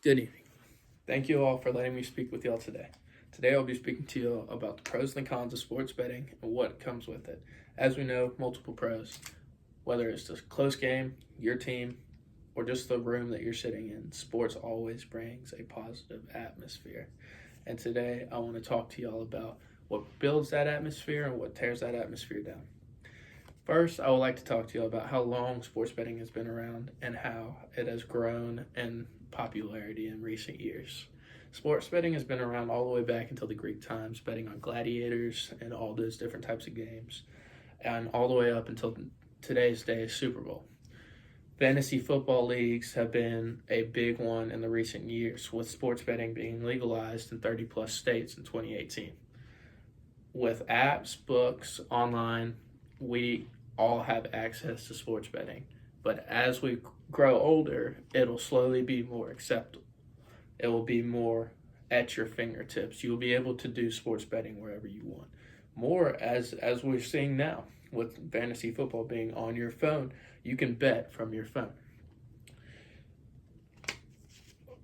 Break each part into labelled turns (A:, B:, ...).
A: Good evening. Thank you all for letting me speak with y'all today. Today I'll be speaking to you about the pros and the cons of sports betting and what comes with it. As we know, multiple pros, whether it's a close game, your team, or just the room that you're sitting in, sports always brings a positive atmosphere. And today I want to talk to y'all about what builds that atmosphere and what tears that atmosphere down. First, I would like to talk to you about how long sports betting has been around and how it has grown in popularity in recent years. Sports betting has been around all the way back until the Greek times, betting on gladiators and all those different types of games, and all the way up until today's day, Super Bowl. Fantasy football leagues have been a big one in the recent years, with sports betting being legalized in 30 plus states in 2018. With apps, books, online, we all have access to sports betting. But as we grow older, it'll slowly be more acceptable. It will be more at your fingertips. You'll be able to do sports betting wherever you want. More as we're seeing now with fantasy football being on your phone, you can bet from your phone.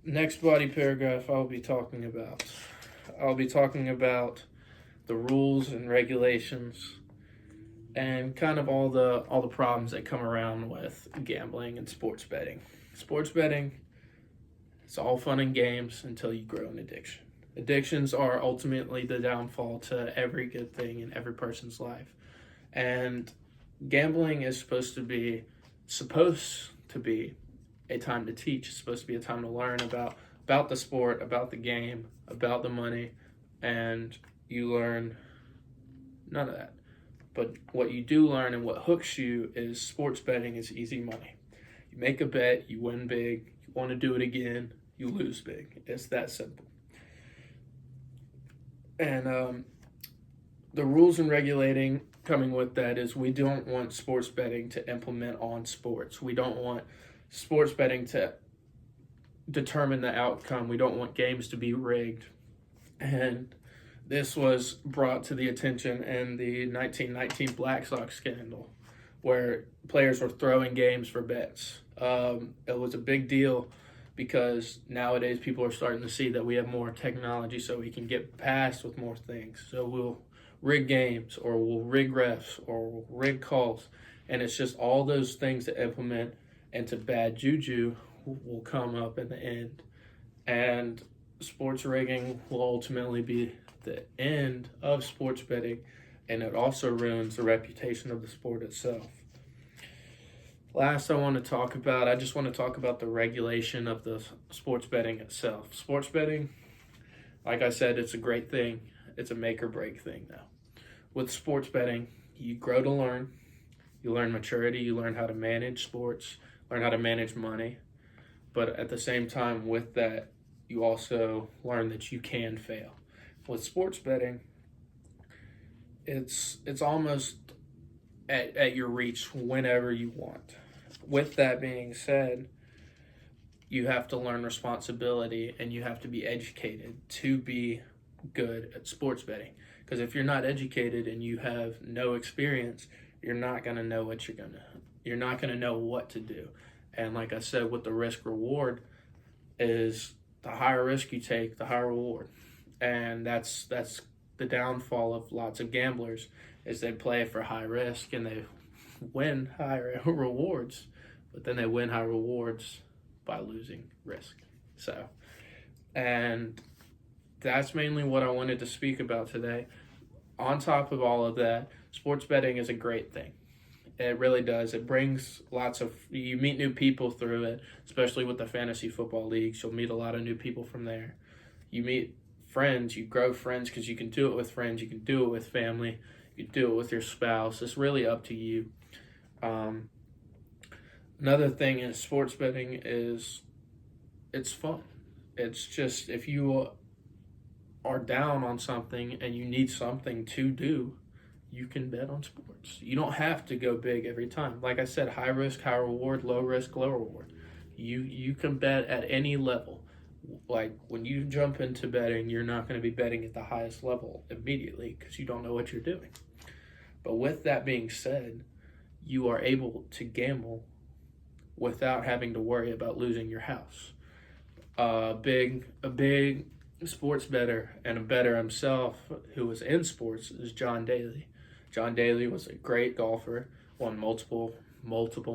A: Next body paragraph I'll be talking about the rules and regulations and kind of all the problems that come around with gambling and sports betting. Sports betting, it's all fun and games until you grow an addiction. Addictions are ultimately the downfall to every good thing in every person's life. And gambling is supposed to be a time to teach. It's supposed to be a time to learn about the sport, about the game, about the money, and you learn none of that. But what you do learn and what hooks you is sports betting is easy money. You make a bet, you win big. You want to do it again, you lose big. It's that simple. And the rules and regulating coming with that is we don't want sports betting to implement on sports. We don't want sports betting to determine the outcome. We don't want games to be rigged. And this was brought to the attention in the 1919 Black Sox scandal, where players were throwing games for bets. It was a big deal because nowadays people are starting to see that we have more technology so we can get past with more things. So we'll rig games, or we'll rig refs, or we'll rig calls. And it's just all those things that implement into bad juju will come up in the end. And sports rigging will ultimately be the end of sports betting, and it also ruins the reputation of the sport itself. Last, I just want to talk about the regulation of the sports betting itself. Sports betting, like I said, it's a great thing. It's a make or break thing now. With sports betting, you grow to learn. You learn maturity. You learn how to manage sports, learn how to manage money. But at the same time with that, you also learn that you can fail. With sports betting, it's almost at your reach whenever you want. With that being said, you have to learn responsibility and you have to be educated to be good at sports betting. Because if you're not educated and you have no experience, you're not going to know what to do. And like I said, with the risk reward is the higher risk you take, the higher reward. And that's the downfall of lots of gamblers is they play for high risk and they win higher rewards, but then they win high rewards by losing risk. And that's mainly what I wanted to speak about today. On top of all of that, sports betting is a great thing. It really does. It brings you meet new people through it, especially with the fantasy football leagues. You'll meet a lot of new people from there. You meet friends, you grow friends because you can do it with friends, you can do it with family, you can do it with your spouse. It's really up to you. Another thing in sports betting is it's fun. It's just if you are down on something and you need something to do, you can bet on sports. You don't have to go big every time. Like I said, high risk, high reward, low risk, low reward. You can bet at any level. Like when you jump into betting, you're not going to be betting at the highest level immediately because you don't know what you're doing. But with that being said, you are able to gamble without having to worry about losing your house. A big sports bettor and a bettor himself who was in sports is John Daly. John Daly was a great golfer, won multiple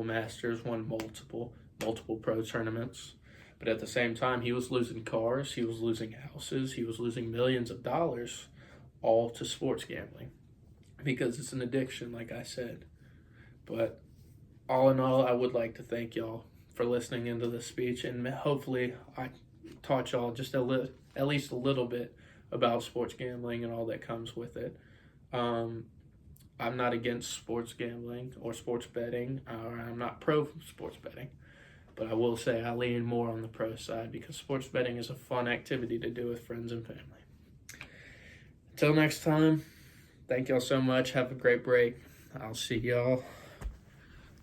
A: Masters, won multiple pro tournaments. But at the same time, he was losing cars, he was losing houses, he was losing millions of dollars, all to sports gambling, because it's an addiction, like I said. But all in all, I would like to thank y'all for listening into this speech, and hopefully I taught y'all just at least a little bit about sports gambling and all that comes with it. I'm not against sports gambling or sports betting, or I'm not pro sports betting, but I will say I lean more on the pro side because sports betting is a fun activity to do with friends and family. Until next time, thank y'all so much. Have a great break. I'll see y'all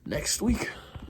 A: next week.